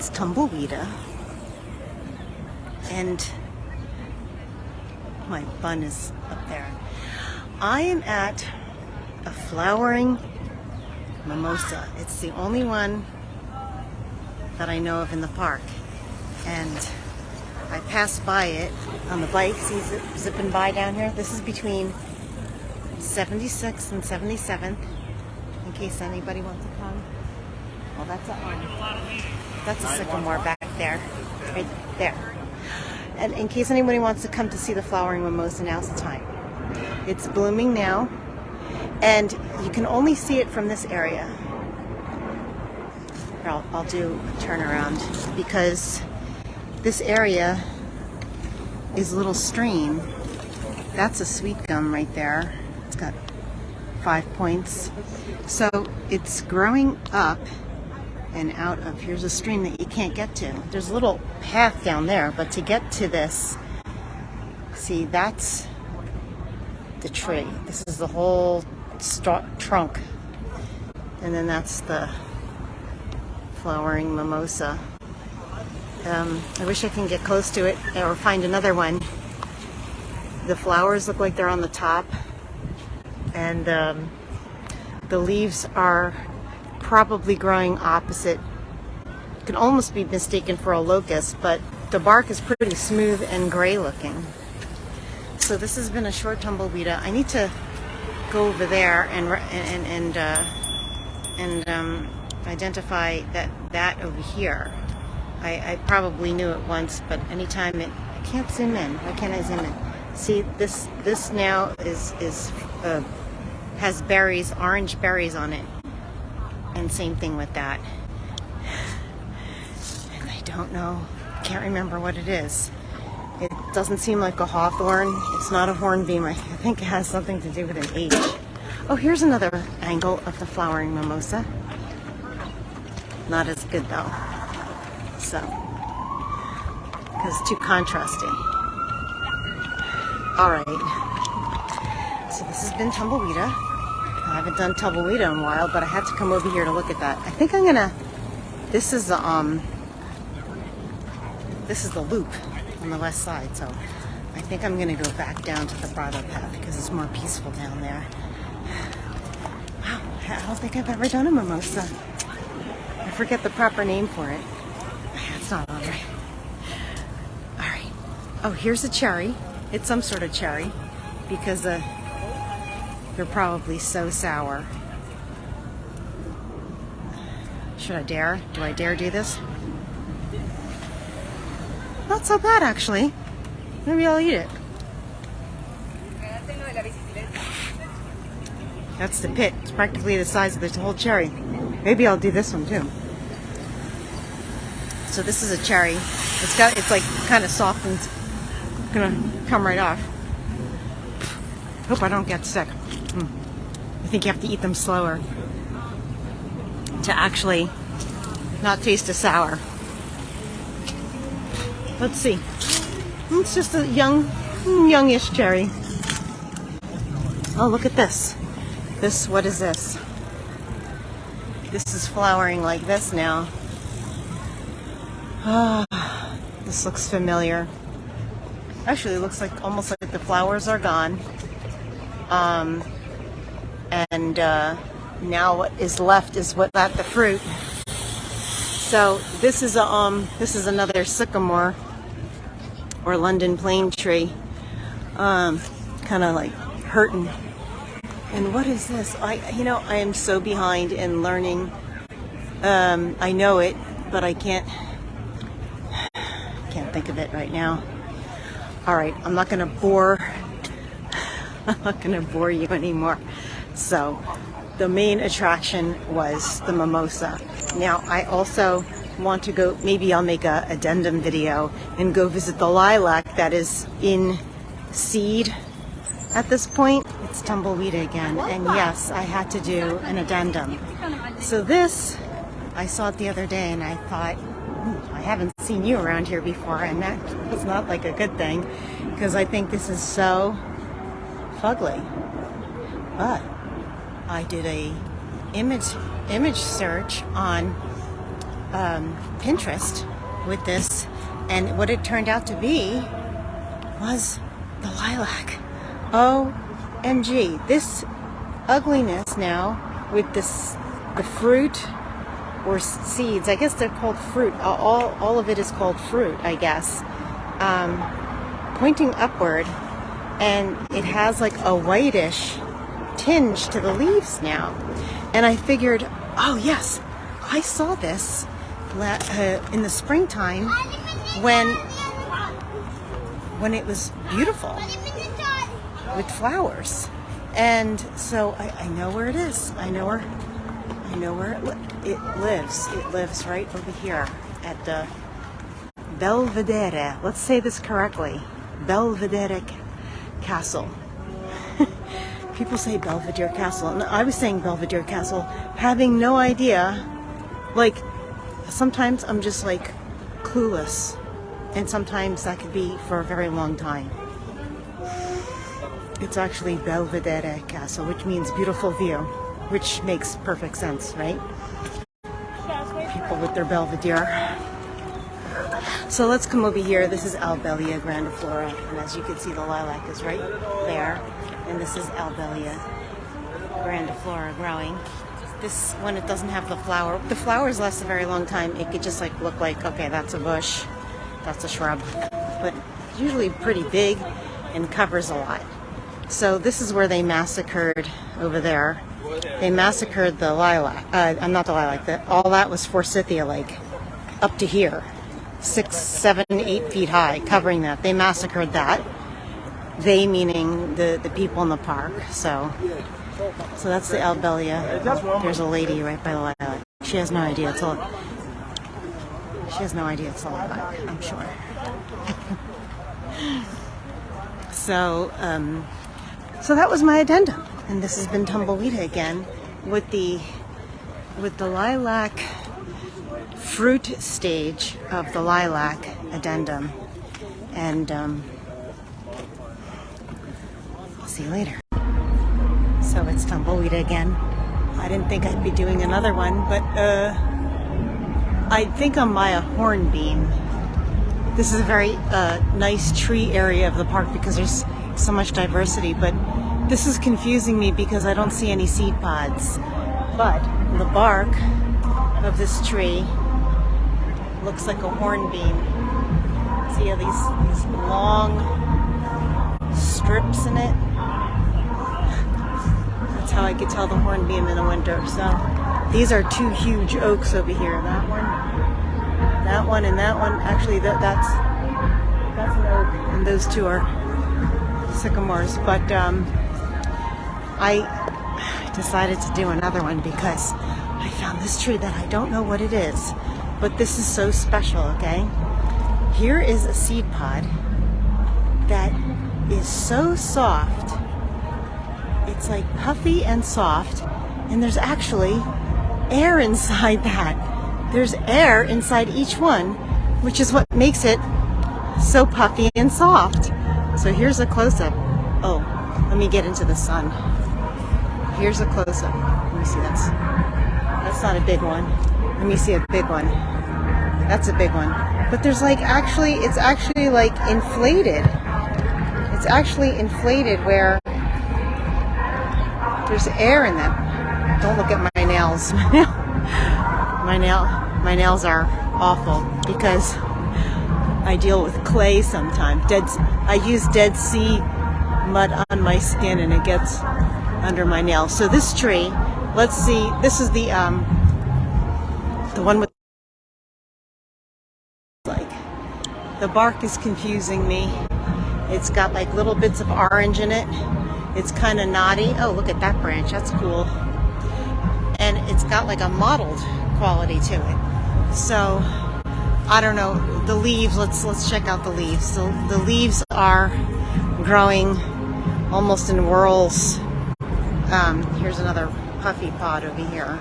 It's Tumbleweeda, and my bun is up there. I am at a flowering mimosa. It's the only one that I know of in the park, and I passed by it on the bike. See, zipping by down here. This is between 76th and 77th, in case anybody wants to come. Well, that's a sycamore back there, right there. And in case anybody wants to come to see the flowering mimosa, now's the time. It's blooming now, and you can only see it from this area. Here, I'll do a turnaround, because this area is a little stream. That's a sweet gum right there. It's got 5 points. So it's growing up and out of, here's a stream that you can't get to. There's a little path down there, but to get to this, see, that's the tree. This is the whole trunk. And then that's the flowering mimosa. I wish I can get close to it or find another one. The flowers look like they're on the top, and the leaves are probably growing opposite. It can almost be mistaken for a locust, but the bark is pretty smooth and gray looking. So this has been a short Tumbleweeda. I need to go over there and identify that over here. I probably knew it once, but anytime I can't zoom in. Why can't I zoom in? See, this now has berries, orange berries on it, and same thing with that. And I don't know, can't remember what it is. It doesn't seem like a hawthorn. It's not a hornbeam. I think it has something to do with an H. Oh, here's another angle of the flowering mimosa. Not as good though. So, because it's too contrasting. All right. So this has been Tumbleweeda. I haven't done Tumbleweeda in a while, but I had to come over here to look at that. I think I'm gonna. This is the loop on the west side, so I think I'm gonna go back down to the bridle path because it's more peaceful down there. Wow, I don't think I've ever done a mimosa. I forget the proper name for it. It's not on right. All right. Oh, here's a cherry. It's some sort of cherry, because they're probably so sour. Should I dare? Do I dare do this? Not so bad, actually. Maybe I'll eat it. That's the pit. It's practically the size of this whole cherry. Maybe I'll do this one too. So this is a cherry. It's like kind of soft and gonna come right off. Hope I don't get sick. I think you have to eat them slower to actually not taste as sour. Let's see. It's just a youngish cherry. Oh, look at this. What is this? This is flowering like this now. Ah, this looks familiar. Actually, it looks like almost like the flowers are gone. And now what is left is the fruit. So this is another sycamore or London plane tree, kind of like hurting. And what is this? I am so behind in learning. I know it, but I can't think of it right now. All right, I'm not gonna bore you anymore. So the main attraction was the mimosa. Now I also want to go, maybe I'll make a addendum video and go visit the lilac that is in seed at this point. It's Tumbleweeda again, and yes, I had to do an addendum. So this, I saw it the other day and I thought, I haven't seen you around here before, and that was not like a good thing, because I think this is so fugly. But I did a image search on Pinterest with this, and what it turned out to be was the lilac. OMG, this ugliness now with the fruit or seeds, I guess they're called fruit, all of it is called fruit, I guess, pointing upward, and it has like a whitish tinge to the leaves now. And I figured, oh yes, I saw this in the springtime when it was beautiful with flowers. And so I know where it is. I know where it lives. It lives right over here at the Belvedere. Let's say this correctly. Belvedere Castle. People say Belvedere Castle, and I was saying Belvedere Castle, having no idea. Like, sometimes I'm just like clueless, and sometimes that could be for a very long time. It's actually Belvedere Castle, which means beautiful view, which makes perfect sense, right? People with their Belvedere. So let's come over here. This is Albelia grandiflora, and as you can see, the lilac is right there. And this is Albelia grandiflora growing. This, when it doesn't have the flowers last a very long time. It could just like look like, okay, that's a bush, that's a shrub, but it's usually pretty big and covers a lot. So this is where they massacred over there. They massacred the lilac. Not the lilac. All that was forsythia, like up to here, 6, 7, 8 feet high, covering that. They massacred that. They meaning the people in the park. So that's the Albelia. There's a lady right by the lilac. She has no idea it's a lilac, I'm sure. So that was my addendum, and this has been Tumbleweeda again with the lilac fruit stage of the lilac addendum, and I'll see you later. So it's Tumbleweeda again. I didn't think I'd be doing another one, but I think I'm by a hornbeam. This is a very nice tree area of the park because there's so much diversity, but this is confusing me because I don't see any seed pods. But the bark of this tree looks like a hornbeam. See how these long strips in it? That's how I could tell the hornbeam in the winter. So these are two huge oaks over here. That one, and that one. Actually, that's an oak, and those two are sycamores. But I decided to do another one because I found this tree that I don't know what it is, but this is so special. Okay, here is a seed pod that is so soft. It's like puffy and soft, and there's actually air inside that. There's air inside each one, which is what makes it so puffy and soft. So here's a close-up. Oh, let me get into the sun. Here's a close-up. Let me see, that's not a big one. Let me see a big one. That's a big one. But there's like it's actually like inflated. It's actually inflated where there's air in them. Don't look at my nails. My nails are awful because I deal with clay sometimes. I use Dead Sea mud on my skin and it gets under my nails. So this tree, let's see. This is the one with like the bark is confusing me. It's got like little bits of orange in it. It's kind of knotty. Oh, look at that branch. That's cool. And it's got like a mottled quality to it. So I don't know, the leaves, let's check out the leaves. So the leaves are growing almost in whorls. Here's another puffy pod over here.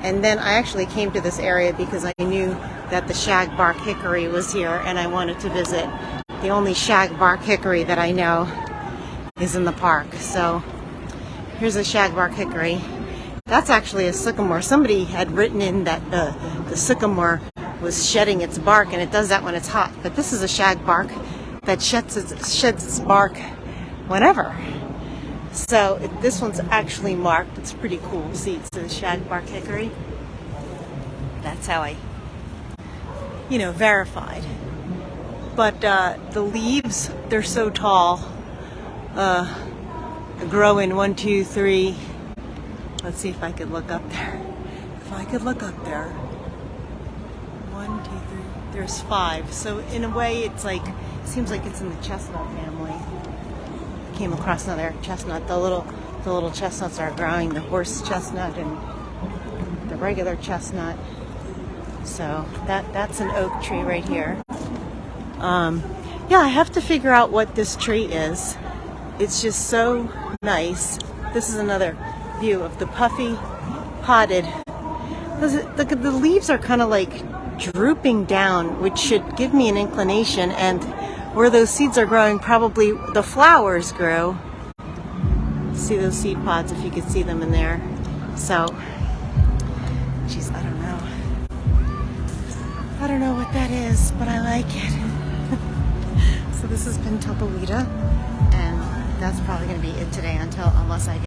And then I actually came to this area because I knew that the Shagbark Hickory was here and I wanted to visit. The only Shagbark Hickory that I know is in the park. So here's a Shagbark Hickory. That's actually a sycamore. Somebody had written in that the sycamore was shedding its bark, and it does that when it's hot. But this is a shagbark that sheds its bark whenever. So this one's actually marked. It's pretty cool. See, it says Shagbark Hickory. That's how I, verified. But the leaves, they're so tall. Grow in 1, 2, 3. Let's see if I could look up there. If I could look up there. 1, 2, 3. There's 5. So in a way, it's like, seems like it's in the chestnut family. Came across another chestnut. The little chestnuts are growing. The horse chestnut and the regular chestnut. So that's an oak tree right here. Yeah, I have to figure out what this tree is. It's just so nice. This is another view of the puffy potted. The leaves are kind of like drooping down, which should give me an inclination, and where those seeds are growing, probably the flowers grow. See those seed pods, if you could see them in there. So, geez, I don't know. I don't know what that is, but I like it. So this has been Tumbleweeda, and that's probably going to be it today unless I